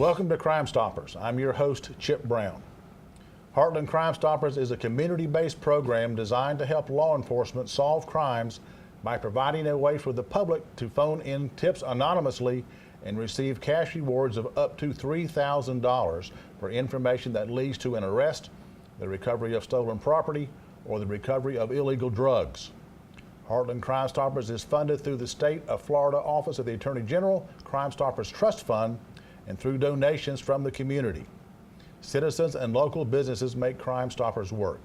Welcome to Crime Stoppers. I'm your host, Chip Brown. Heartland Crime Stoppers is a community-based program designed to help law enforcement solve crimes by providing a way for the public to phone in tips anonymously and receive cash rewards of up to $3,000 for information that leads to an arrest, the recovery of stolen property, or the recovery of illegal drugs. Heartland Crime Stoppers is funded through the State of Florida Office of the Attorney General, Crime Stoppers Trust Fund, and through donations from the community. Citizens and local businesses make Crime Stoppers work.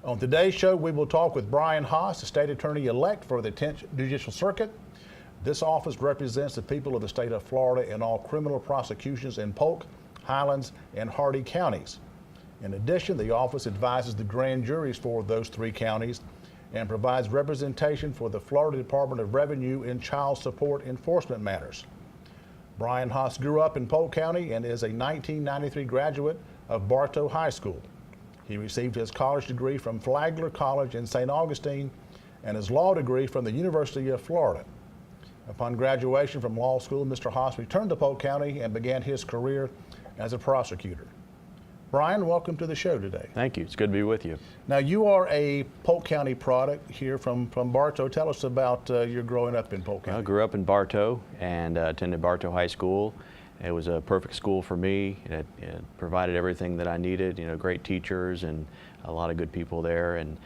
On today's show, we will talk with Brian Haas, the state attorney-elect for the 10th Judicial Circuit. This office represents the people of the state of Florida in all criminal prosecutions in Polk, Highlands, and Hardee Counties. In addition, the office advises the grand juries for those three counties and provides representation for the Florida Department of Revenue in child support enforcement matters. Brian Haas grew up in Polk County and is a 1993 graduate of Bartow High School. He received his college degree from Flagler College in St. Augustine and his law degree from the University of Florida. Upon graduation from law school, Mr. Haas returned to Polk County and began his career as a prosecutor. Brian, welcome to the show today. Thank you. It's good to be with you. Now, you are a Polk County product here from Bartow. Tell us about your growing up in Polk County. I grew up in Bartow and attended Bartow High School. It was a perfect school for me. It provided everything that I needed, great teachers and a lot of good people there. And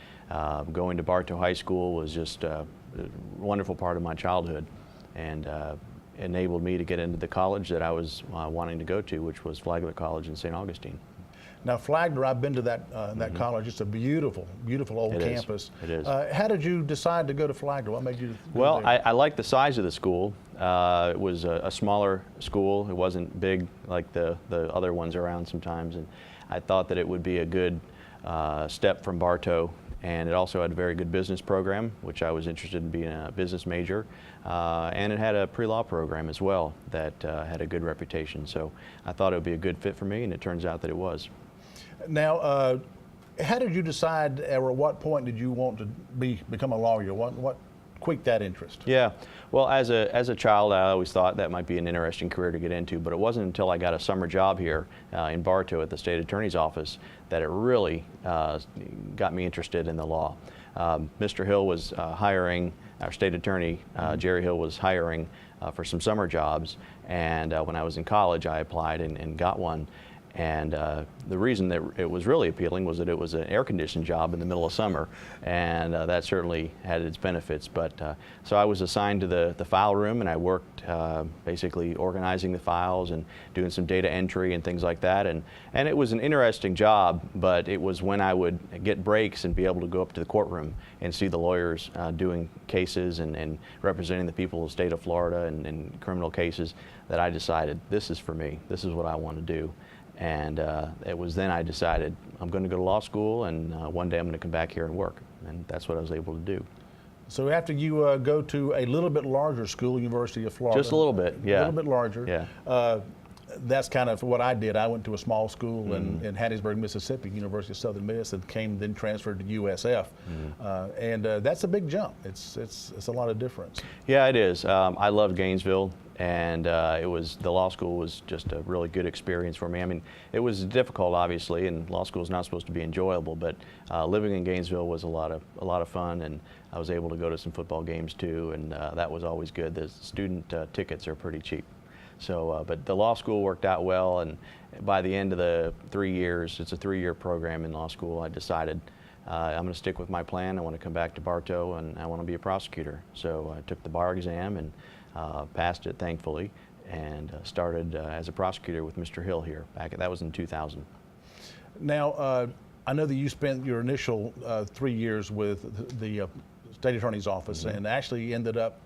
going to Bartow High School was just a wonderful part of my childhood and enabled me to get into the college that I was wanting to go to, which was Flagler College in St. Augustine. Now, Flagler, I've been to that college. It's a beautiful, beautiful old campus. It is. How did you decide to go to Flagler? What made you go Well, there? I liked the size of the school. It was a smaller school. It wasn't big like the other ones around sometimes. And I thought that it would be a good step from Bartow. And it also had a very good business program, which I was interested in being a business major. And it had a pre-law program as well that had a good reputation. So I thought it would be a good fit for me, and it turns out that it was. Now, how did you decide, or at what point did you want to become a lawyer? What piqued that interest? Yeah, well, as a child, I always thought that might be an interesting career to get into, but it wasn't until I got a summer job here in Bartow at the state attorney's office that it really got me interested in the law. Mr. Hill was hiring, our state attorney, Jerry Hill, was hiring for some summer jobs, and when I was in college, I applied and got one. And the reason that it was really appealing was that it was an air-conditioned job in the middle of summer, and that certainly had its benefits. But so I was assigned to the file room, and I worked basically organizing the files and doing some data entry and things like that. And it was an interesting job, but it was when I would get breaks and be able to go up to the courtroom and see the lawyers doing cases and representing the people of the state of Florida and criminal cases that I decided, this is for me. This is what I want to do. And it was then I decided I'm going to go to law school, and one day I'm going to come back here and work. And that's what I was able to do. So after you go to a little bit larger school, University of Florida. Just a little bit, yeah. A little bit larger. Yeah. That's kind of what I did. I went to a small school in Hattiesburg, Mississippi, University of Southern Miss, and then transferred to USF. And that's a big jump. It's a lot of difference. Yeah, it is. I loved Gainesville. And the law school was just a really good experience for me. I mean, it was difficult, obviously, and law school is not supposed to be enjoyable, but living in Gainesville was a lot of fun, and I was able to go to some football games too, and that was always good. The student tickets are pretty cheap. So, but the law school worked out well, and by the end of the 3 years, it's a 3-year program in law school, I decided I'm going to stick with my plan. I want to come back to Bartow, and I want to be a prosecutor. So I took the bar exam and passed it, thankfully, and started as a prosecutor with Mr. Hill here. That was in 2000. Now, I know that you spent your initial 3 years with the state attorney's office, and actually ended up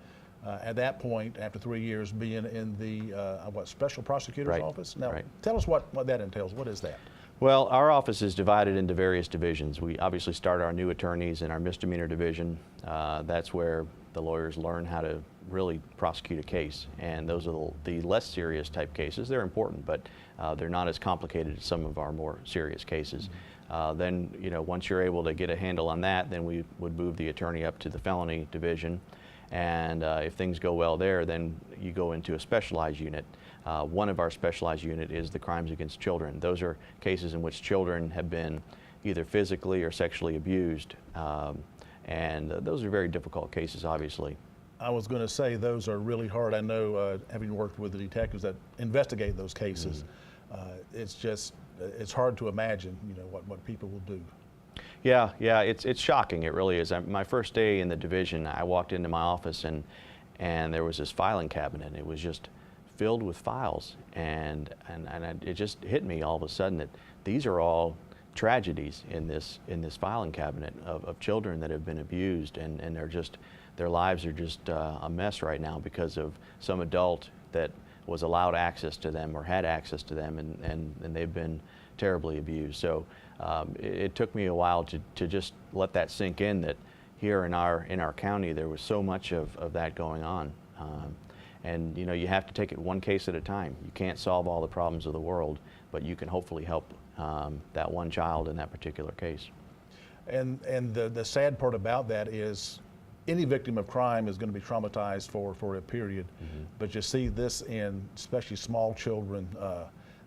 at that point, after 3 years, being in the special prosecutor's office. Now, tell us what that entails. What is that? Well, our office is divided into various divisions. We obviously start our new attorneys in our misdemeanor division. That's where the lawyers learn how to really prosecute a case, and those are the less serious type cases. They're important, but they're not as complicated as some of our more serious cases. Then, once you're able to get a handle on that, then we would move the attorney up to the felony division. And if things go well there, then you go into a specialized unit. One of our specialized unit is the crimes against children. Those are cases in which children have been either physically or sexually abused, and those are very difficult cases, obviously. I was going to say those are really hard. I know, having worked with the detectives that investigate those cases, it's hard to imagine, what people will do. Yeah, it's shocking. It really is. My first day in the division, I walked into my office and there was this filing cabinet. And it was just filled with files, and it just hit me all of a sudden that these are all tragedies in this filing cabinet of children that have been abused, and their lives are just a mess right now because of some adult that was allowed access to them or had access to them, and they've been terribly abused. So it took me a while to just let that sink in, that here in our county there was so much of that going on. And you have to take it one case at a time. You can't solve all the problems of the world, but you can hopefully help that one child in that particular case. And the sad part about that is any victim of crime is going to be traumatized for a period, but you see this in especially small children,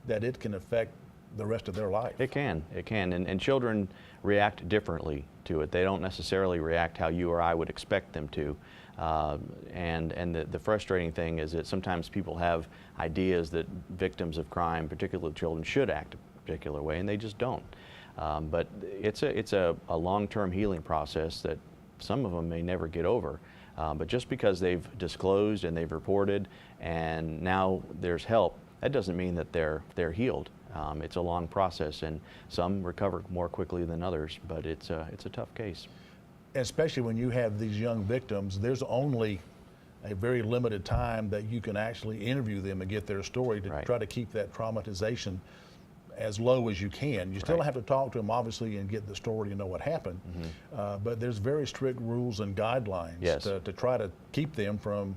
that it can affect the rest of their life. It can, and children react differently to it. They don't necessarily react how you or I would expect them to. And the frustrating thing is that sometimes people have ideas that victims of crime, particularly children, should act a particular way, and they just don't. But it's a long-term healing process that some of them may never get over. But just because they've disclosed and they've reported and now there's help, that doesn't mean that they're healed. It's a long process, and some recover more quickly than others, but it's a tough case. Especially when you have these young victims, there's only a very limited time that you can actually interview them and get their story to try to keep that traumatization as low as you can. You still have to talk to them, obviously, and get the story and know what happened. But there's very strict rules and guidelines to try to keep them from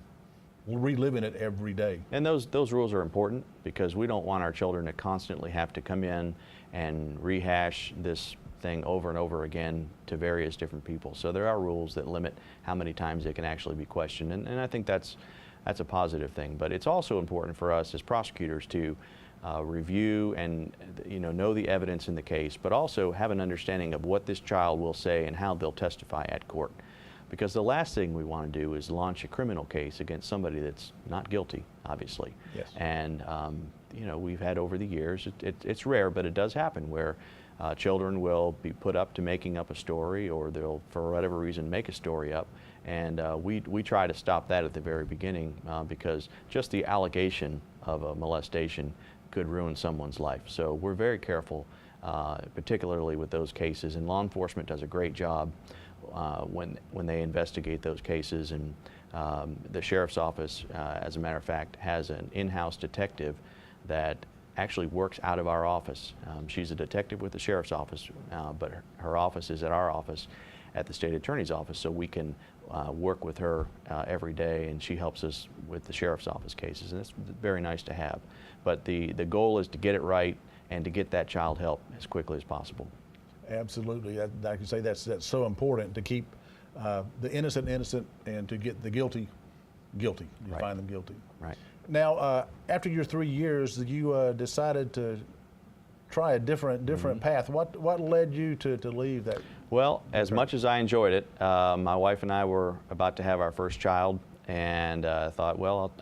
reliving it every day. And those rules are important because we don't want our children to constantly have to come in and rehash this thing over and over again to various different people. So there are rules that limit how many times they can actually be questioned, and I think that's a positive thing. But it's also important for us as prosecutors to review and know the evidence in the case, but also have an understanding of what this child will say and how they'll testify at court. Because the last thing we want to do is launch a criminal case against somebody that's not guilty, obviously. Yes. And we've had over the years, it's rare, but it does happen where children will be put up to making up a story, or they'll, for whatever reason, make a story up. And we try to stop that at the very beginning because just the allegation of a molestation could ruin someone's life. So we're very careful, particularly with those cases, and law enforcement does a great job when they investigate those cases. And the sheriff's office, as a matter of fact, has an in-house detective that actually works out of our office. She's a detective with the sheriff's office, but her office is at our office at the state attorney's office, so we can work with her every day, and she helps us with the sheriff's office cases, and it's very nice to have. But the goal is to get it right and to get that child help as quickly as possible. Absolutely. I can say that's so important, to keep the innocent innocent and to get the guilty guilty. You find them guilty. Right. Now, after your 3 years, you decided to try a different path. What led you to leave that? Well, as much as I enjoyed it, my wife and I were about to have our first child, and thought, well,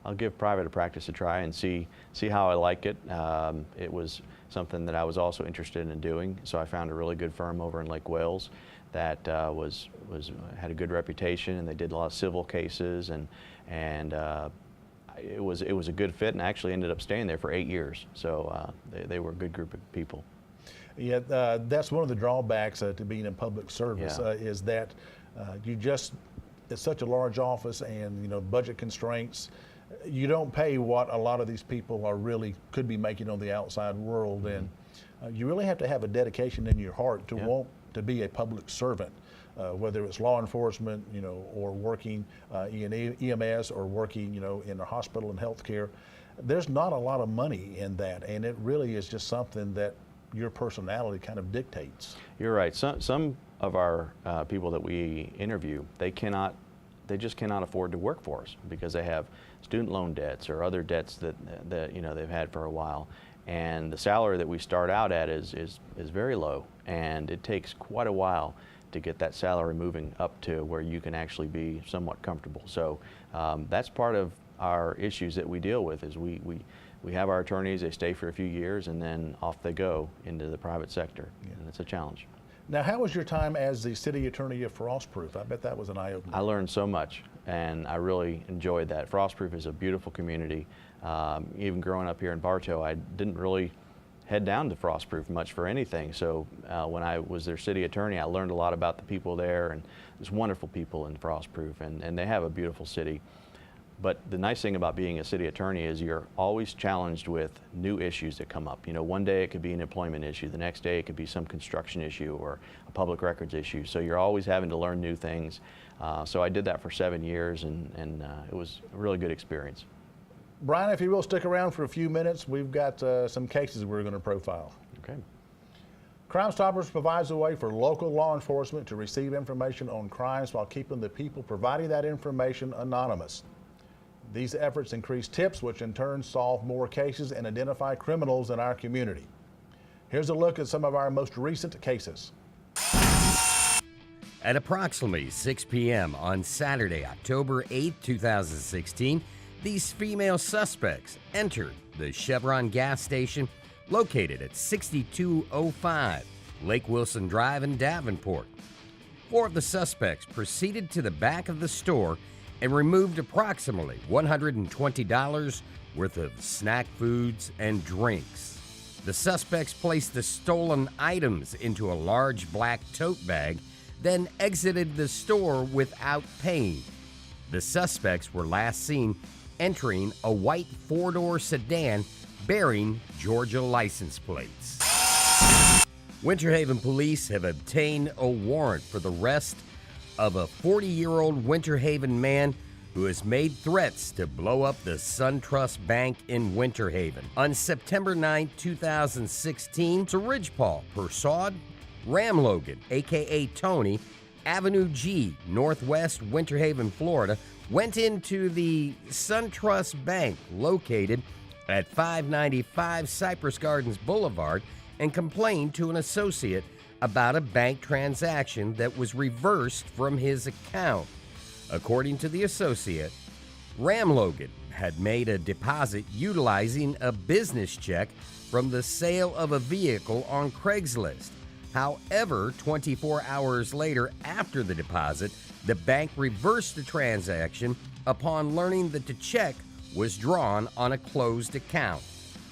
I'll give private practice a try and see how I like it. It was something that I was also interested in doing, so I found a really good firm over in Lake Wales that had a good reputation, and they did a lot of civil cases, and it was a good fit, and I actually ended up staying there for 8 years. So they were a good group of people. Yeah, that's one of the drawbacks to being in public service, is that it's such a large office, and budget constraints. You don't pay what a lot of these people could be making on the outside world, and you really have to have a dedication in your heart to want to be a public servant, whether it's law enforcement, or working in EMS, or working, in a hospital and healthcare. There's not a lot of money in that, and it really is just something that your personality kind of dictates. You're right. Some of our people that we interview, they they just cannot afford to work for us because they have student loan debts or other debts that you know they've had for a while. And the salary that we start out at is very low, and it takes quite a while to get that salary moving up to where you can actually be somewhat comfortable. So that's part of our issues that we deal with is we have our attorneys, they stay for a few years and then off they go into the private sector, and it's a challenge. Now, how was your time as the city attorney of Frostproof? I bet that was an eye-opener. I learned so much, and I really enjoyed that. Frostproof is a beautiful community. Even growing up here in Bartow, I didn't really head down to Frostproof much for anything. So when I was their city attorney, I learned a lot about the people there, and there's wonderful people in Frostproof, and they have a beautiful city. But the nice thing about being a city attorney is you're always challenged with new issues that come up. You know, one day it could be an employment issue, the next day it could be some construction issue or a public records issue. So you're always having to learn new things. So I did that for 7 years, and it was a really good experience. Brian, if you will stick around for a few minutes, we've got some cases we're going to profile. Okay. Crime Stoppers provides a way for local law enforcement to receive information on crimes while keeping the people providing that information anonymous. These efforts increase tips, which in turn solve more cases and identify criminals in our community. Here's a look at some of our most recent cases. At approximately 6 p.m. on Saturday, October 8, 2016, these female suspects entered the Chevron gas station located at 6205 Lake Wilson Drive in Davenport. 4 of the suspects proceeded to the back of the store and removed approximately $120 worth of snack foods and drinks. The suspects placed the stolen items into a large black tote bag, then exited the store without paying. The suspects were last seen entering a white 4-door sedan bearing Georgia license plates. Winter Haven police have obtained a warrant for the arrest of a 40-year-old Winter Haven man who has made threats to blow up the SunTrust Bank in Winter Haven. On September 9, 2016, to Ridgepaul, Persaud, Ramlogan, a.k.a. Tony, Avenue G, Northwest Winter Haven, Florida, went into the SunTrust Bank located at 595 Cypress Gardens Boulevard and complained to an associate about a bank transaction that was reversed from his account. According to the associate, Ramlogan had made a deposit utilizing a business check from the sale of a vehicle on Craigslist. However, 24 hours later after the deposit, the bank reversed the transaction upon learning that the check was drawn on a closed account.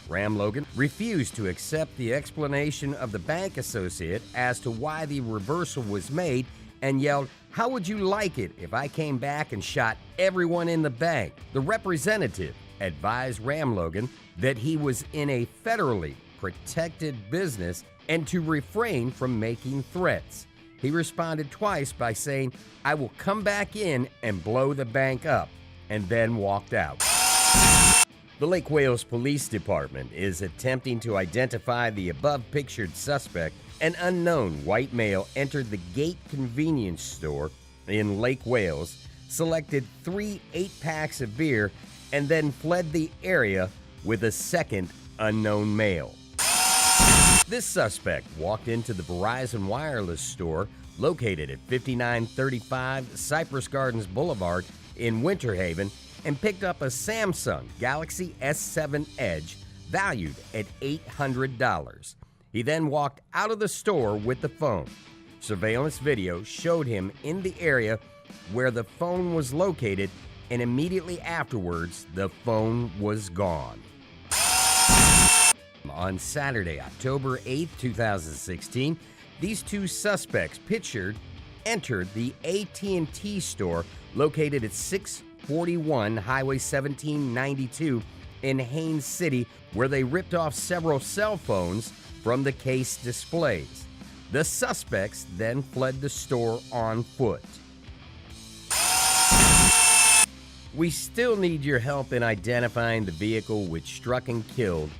Ramlogan refused to accept the explanation of the bank associate as to why the reversal was made and yelled, "How would you like it if I came back and shot everyone in the bank?" The representative advised Ramlogan that he was in a federally protected business and to refrain from making threats. He responded twice by saying, "I will come back in and blow the bank up," and then walked out. The Lake Wales Police Department is attempting to identify the above-pictured suspect. An unknown white male entered the Gate convenience store in Lake Wales, selected 3 8-packs of beer, and then fled the area with a second unknown male. This suspect walked into the Verizon Wireless store located at 5935 Cypress Gardens Boulevard in Winter Haven and picked up a Samsung Galaxy S7 Edge valued at $800. He then walked out of the store with the phone. Surveillance video showed him in the area where the phone was located, and immediately afterwards, the phone was gone. On Saturday, October 8, 2016, these 2 suspects entered the AT&T store located at 641 Highway 1792 in Haines City, where they ripped off several cell phones from the case displays. The suspects then fled the store on foot. We still need your help in identifying the vehicle which struck and killed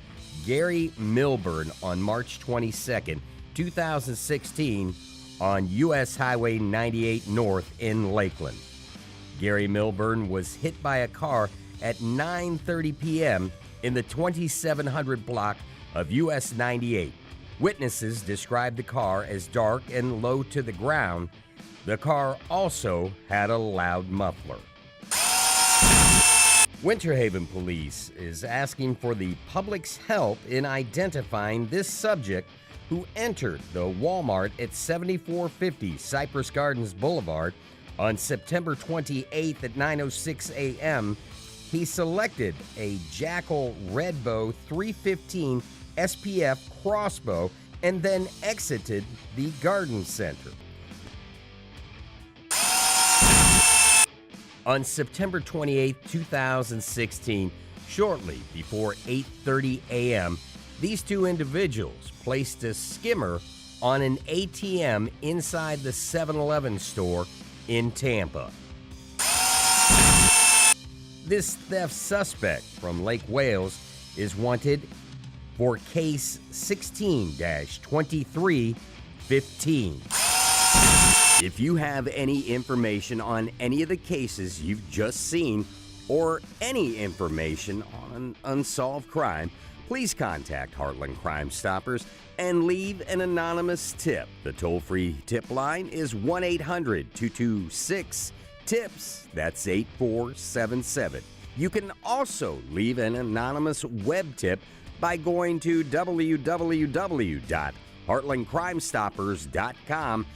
Gary Milburn on March 22, 2016 on U.S. Highway 98 North in Lakeland. Gary Milburn was hit by a car at 9:30 p.m. in the 2700 block of US 98. Witnesses described the car as dark and low to the ground. The car also had a loud muffler. Winter Haven Police is asking for the public's help in identifying this subject who entered the Walmart at 7450 Cypress Gardens Boulevard on September 28th at 9:06 a.m. He selected a Jackal Redbow 315 SPF crossbow and then exited the garden center. On September 28, 2016, shortly before 8:30 a.m., these two individuals placed a skimmer on an ATM inside the 7-Eleven store in Tampa. This theft suspect from Lake Wales is wanted for case 16-2315. If you have any information on any of the cases you've just seen or any information on unsolved crime, please contact Heartland Crime Stoppers and leave an anonymous tip. The toll-free tip line is 1-800-226-TIPS. That's 8477. You can also leave an anonymous web tip by going to www.heartlandcrimestoppers.com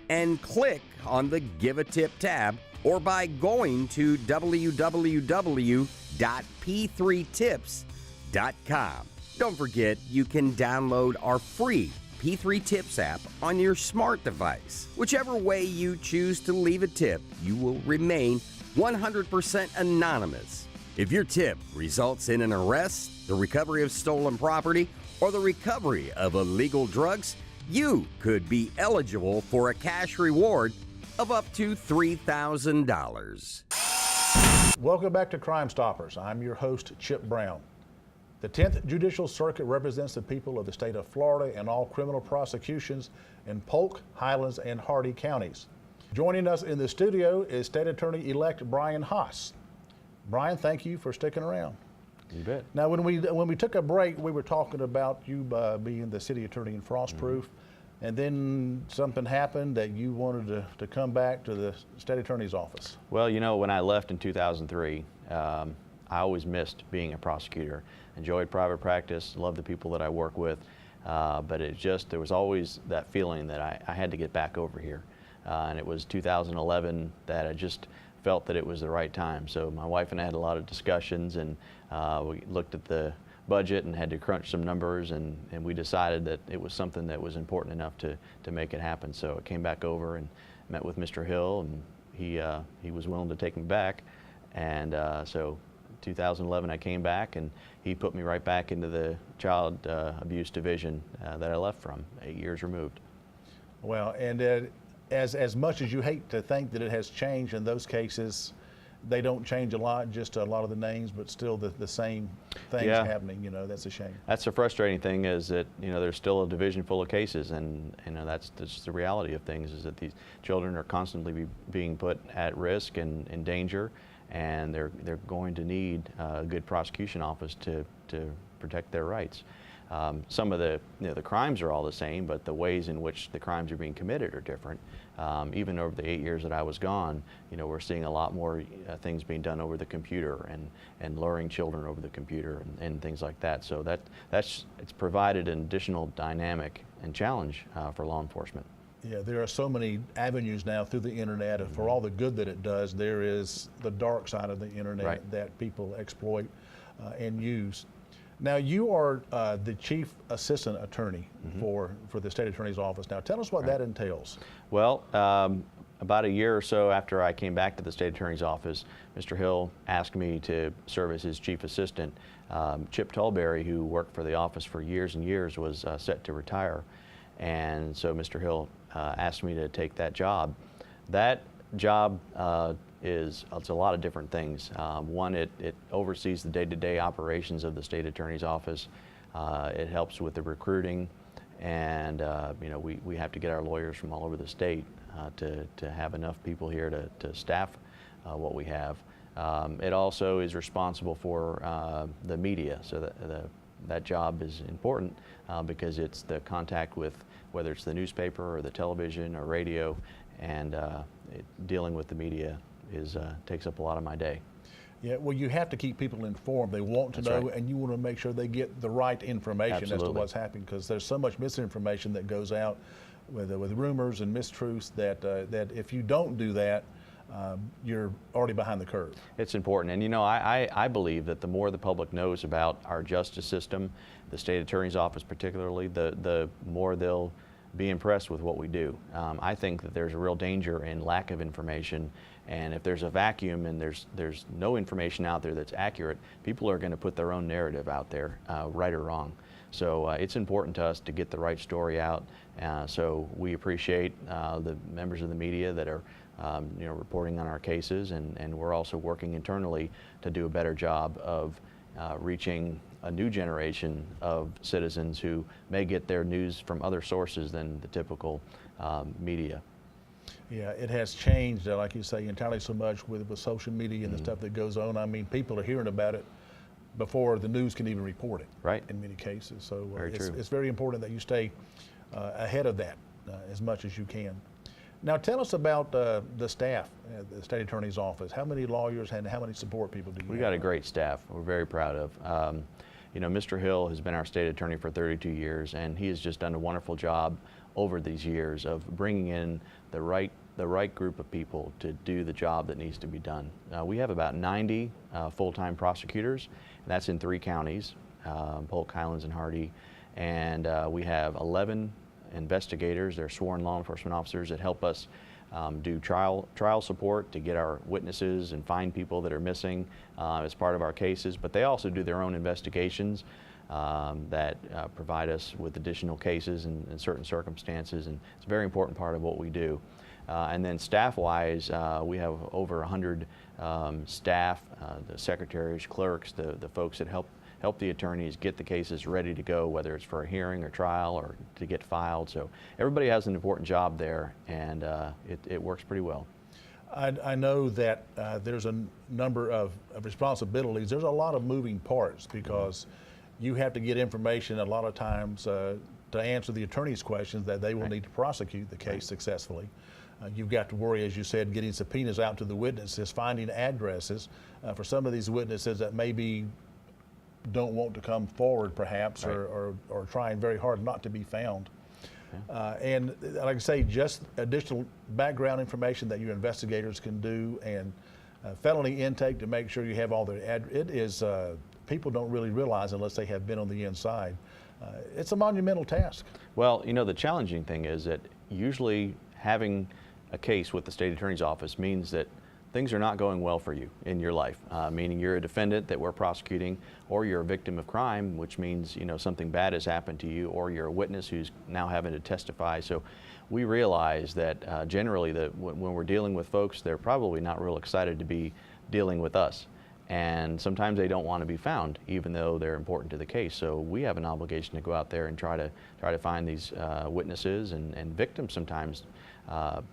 and click on the Give a Tip tab, or by going to www.p3tips.com. Don't forget, you can download our free P3 Tips app on your smart device. Whichever way you choose to leave a tip, you will remain 100% anonymous. If your tip results in an arrest, the recovery of stolen property, or the recovery of illegal drugs, you could be eligible for a cash reward of up to $3,000. Welcome back to Crime Stoppers. I'm your host, Chip Brown. The 10th Judicial Circuit represents the people of the state of Florida in all criminal prosecutions in Polk, Highlands, and Hardee Counties. Joining us in the studio is State Attorney-elect Brian Haas. Brian, thank you for sticking around. You bet. Now, when we took a break, we were talking about you being the city attorney in Frostproof, and then something happened that you wanted to come back to the state attorney's office. Well, you know, when I left in 2003, I always missed being a prosecutor. Enjoyed private practice, loved the people that I work with, but there was always that feeling that I had to get back over here. And it was 2011 that I just felt that it was the right time. So my wife and I had a lot of discussions, and we looked at the budget and had to crunch some numbers, and we decided that it was something that was important enough to make it happen. So I came back over and met with Mr. Hill, and he was willing to take me back. And so 2011 I came back, and he put me right back into the child abuse division that I left from 8 years removed. Well, and as much as you hate to think that it has changed in those cases, they don't change a lot, just a lot of the names, but still the same things happening. You know, that's a shame. That's the frustrating thing, is that, you know, there's still a division full of cases, and you know, that's the reality of things, is that these children are constantly being put at risk and in danger, and they're going to need a good prosecution office to protect their rights. Some of the crimes are all the same, but the ways in which the crimes are being committed are different. Even over the 8 years that I was gone, you know, we're seeing a lot more things being done over the computer and luring children over the computer and things like that. So it's provided an additional dynamic and challenge for law enforcement. Yeah, there are so many avenues now through the internet, and for all the good that it does, there is the dark side of the internet that people exploit and use. Now, you are the chief assistant attorney for the state attorney's office. Now, tell us what that entails. Well, about a year or so after I came back to the state attorney's office, Mr. Hill asked me to serve as his chief assistant. Chip Tulberry, who worked for the office for years and years, was set to retire. And so Mr. Hill asked me to take that job. That job it's a lot of different things. One, it oversees the day-to-day operations of the state attorney's office. It helps with the recruiting, and you know, we have to get our lawyers from all over the state to have enough people here to staff what we have. It also is responsible for the media, so that job is important because it's the contact with whether it's the newspaper or the television or radio, and dealing with the media takes up a lot of my day. Yeah, well, you have to keep people informed. They want to That's know, right. and you want to make sure they get the right information as to Absolutely. what's happening, because there's so much misinformation that goes out with rumors and mistruths that if you don't do that, you're already behind the curve. It's important, and you know, I believe that the more the public knows about our justice system, the state attorney's office particularly, the more they'll be impressed with what we do. I think that there's a real danger in lack of information, and if there's a vacuum and there's no information out there that's accurate, people are going to put their own narrative out there, right or wrong. So it's important to us to get the right story out. So we appreciate the members of the media that are reporting on our cases, and we're also working internally to do a better job of reaching a new generation of citizens who may get their news from other sources than the typical media. Yeah, it has changed, like you say, entirely so much with social media and the stuff that goes on. I mean, people are hearing about it before the news can even report it. Right. In many cases, so Very true. it's very important that you stay ahead of that as much as you can. Now, tell us about the staff at the state attorney's office. How many lawyers and how many support people do you have? We got a great staff we're very proud of. You know, Mr. Hill has been our state attorney for 32 years, and he has just done a wonderful job over these years of bringing in the right group of people to do the job that needs to be done. We have about 90 full-time prosecutors, and that's in 3 counties, Polk, Highlands, and Hardee, and we have 11 investigators. They're sworn law enforcement officers that help us do trial support to get our witnesses and find people that are missing as part of our cases, but they also do their own investigations that provide us with additional cases in certain circumstances, and it's a very important part of what we do. And then staff-wise, we have over 100 staff, the secretaries, clerks, the folks that help the attorneys get the cases ready to go, whether it's for a hearing or trial or to get filed. So everybody has an important job there, and it works pretty well. I know that there's a number of responsibilities. There's a lot of moving parts because you have to get information a lot of times to answer the attorney's questions that they will need to prosecute the case successfully. You've got to worry, as you said, getting subpoenas out to the witnesses, finding addresses for some of these witnesses that maybe don't want to come forward perhaps, Right. or trying very hard not to be found. And like I say, just additional background information that your investigators can do, and felony intake to make sure you have all the it is, people don't really realize unless they have been on the inside. It's a monumental task. Well, you know, the challenging thing is that usually having a case with the state attorney's office means that things are not going well for you in your life, meaning you're a defendant that we're prosecuting, or you're a victim of crime, which means, you know, something bad has happened to you, or you're a witness who's now having to testify. So we realize that generally when we're dealing with folks, they're probably not real excited to be dealing with us. And sometimes they don't want to be found, even though they're important to the case. So we have an obligation to go out there and try to find these witnesses and victims. Sometimes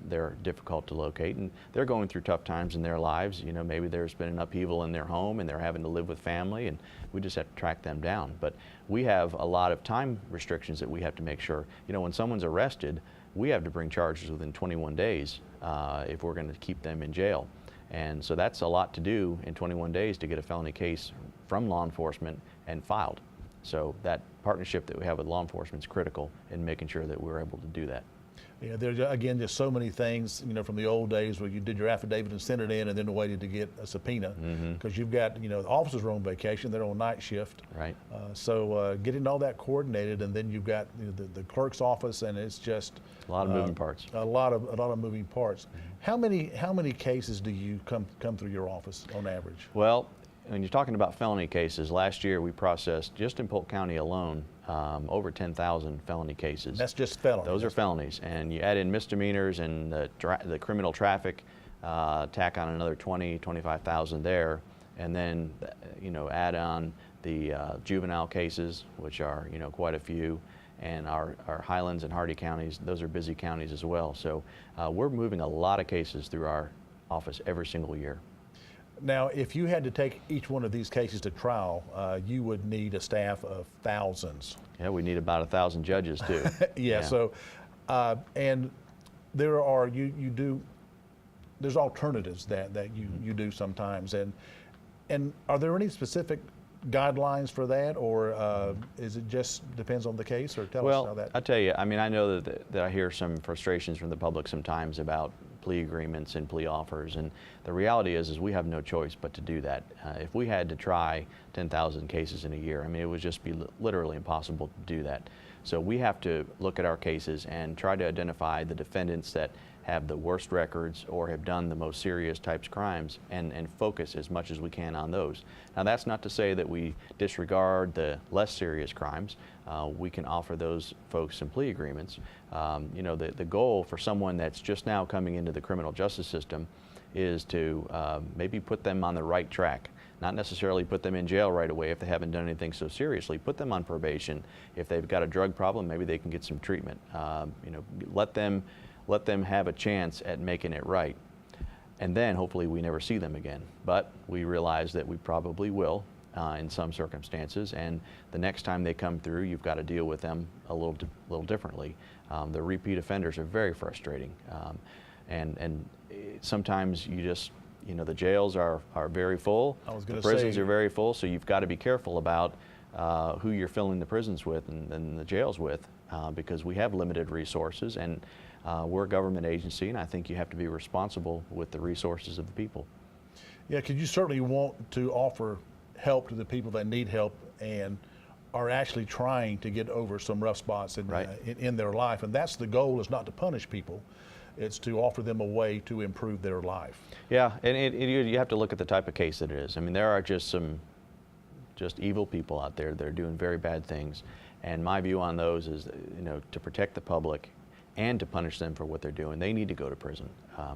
they're difficult to locate, and they're going through tough times in their lives. You know, maybe there's been an upheaval in their home and they're having to live with family, and we just have to track them down. But we have a lot of time restrictions that we have to make sure. You know, when someone's arrested, we have to bring charges within 21 days if we're going to keep them in jail. And so that's a lot to do in 21 days to get a felony case from law enforcement and filed. So that partnership that we have with law enforcement is critical in making sure that we're able to do that. Yeah, there's again just so many things, you know, from the old days where you did your affidavit and sent it in and then waited to get a subpoena, because you've got, you know, the officers are on vacation, they're on night shift. Right. So getting all that coordinated, and then you've got, you know, the clerk's office, and it's just A lot of moving parts. A lot of moving parts. How many cases do you come through your office on average? Well, when you're talking about felony cases, last year we processed, just in Polk County alone, over 10,000 felony cases. That's just felonies. Those are felonies, and you add in misdemeanors and the criminal traffic, tack on another 25,000 there, and then, you know, add on the juvenile cases, which are, you know, quite a few, and our Highlands and Hardee counties. Those are busy counties as well. So we're moving a lot of cases through our office every single year. Now, if you had to take each one of these cases to trial, you would need a staff of thousands. Yeah, we need about 1,000 judges too. Yeah. So, and there are there's alternatives that you do sometimes, and are there any specific guidelines for that, or is it just depends on the case? Or tell us how that. Well, I tell you, I mean, I know that I hear some frustrations from the public sometimes about plea agreements and plea offers, and the reality is we have no choice but to do that. If we had to try 10,000 cases in a year, I mean, it would just be literally impossible to do that. So we have to look at our cases and try to identify the defendants that have the worst records or have done the most serious types of crimes and focus as much as we can on those. Now, that's not to say that we disregard the less serious crimes. We can offer those folks some plea agreements. You know, the goal for someone that's just now coming into the criminal justice system is to maybe put them on the right track. Not necessarily put them in jail right away if they haven't done anything so seriously. Put them on probation. If they've got a drug problem, maybe they can get some treatment. You know, let them have a chance at making it right. And then hopefully we never see them again. But we realize that we probably will in some circumstances, and the next time they come through, you've got to deal with them a little differently. The repeat offenders are very frustrating. And sometimes you know, the jails are very full. The prisons are very full, so you've got to be careful about who you're filling the prisons with and the jails with, because we have limited resources, and we're a government agency, and I think you have to be responsible with the resources of the people. Yeah, because you certainly want to offer help to the people that need help and are actually trying to get over some rough spots in their life, and that's the goal, is not to punish people. It's to offer them a way to improve their life. Yeah, and you have to look at the type of case that it is. I mean, there are just evil people out there that are doing very bad things, and my view on those is, you know, to protect the public and to punish them for what they're doing, they need to go to prison.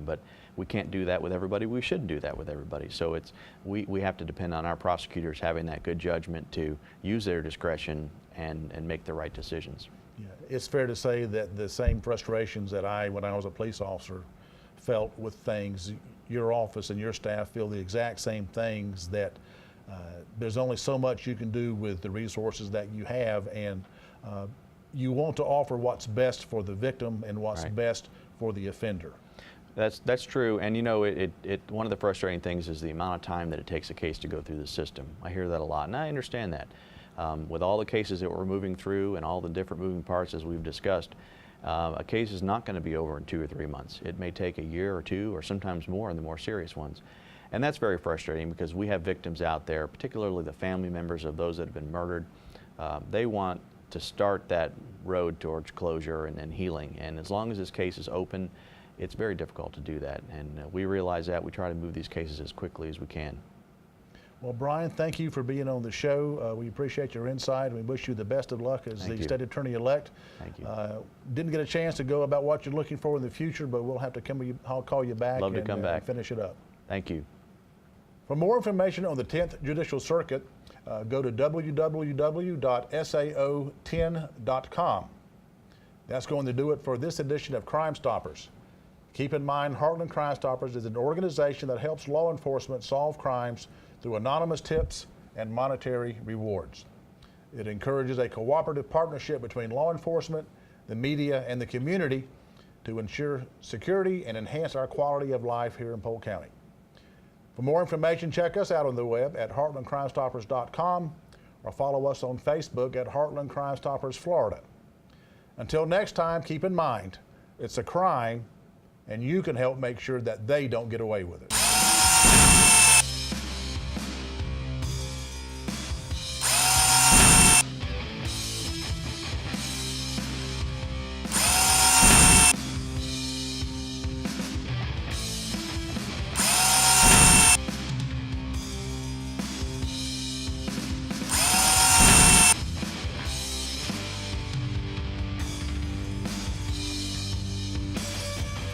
But we can't do that with everybody. We shouldn't do that with everybody. So we have to depend on our prosecutors having that good judgment to use their discretion and make the right decisions. Yeah, it's fair to say that the same frustrations that when I was a police officer, felt with things, your office and your staff feel the exact same things, that there's only so much you can do with the resources that you have, and you want to offer what's best for the victim and what's best for the offender. That's true, and you know, one of the frustrating things is the amount of time that it takes a case to go through the system. I hear that a lot, and I understand that. With all the cases that we're moving through and all the different moving parts as we've discussed, a case is not going to be over in 2 or 3 months. It may take a year or two, or sometimes more in the more serious ones. And that's very frustrating, because we have victims out there, particularly the family members of those that have been murdered. They want to start that road towards closure and healing. And as long as this case is open, it's very difficult to do that. And we realize that. We try to move these cases as quickly as we can. Well, Brian, thank you for being on the show. We appreciate your insight. We wish you the best of luck as the state attorney-elect. Thank you. Didn't get a chance to go about what you're looking for in the future, but we'll have to I'll call you back. Love to come back. And finish it up. Thank you. For more information on the 10th Judicial Circuit, go to www.sao10.com. That's going to do it for this edition of Crime Stoppers. Keep in mind, Heartland Crime Stoppers is an organization that helps law enforcement solve crimes through anonymous tips and monetary rewards. It encourages a cooperative partnership between law enforcement, the media, and the community to ensure security and enhance our quality of life here in Polk County. For more information, check us out on the web at heartlandcrimestoppers.com or follow us on Facebook at Heartland Crime Stoppers Florida. Until next time, keep in mind, it's a crime, and you can help make sure that they don't get away with it.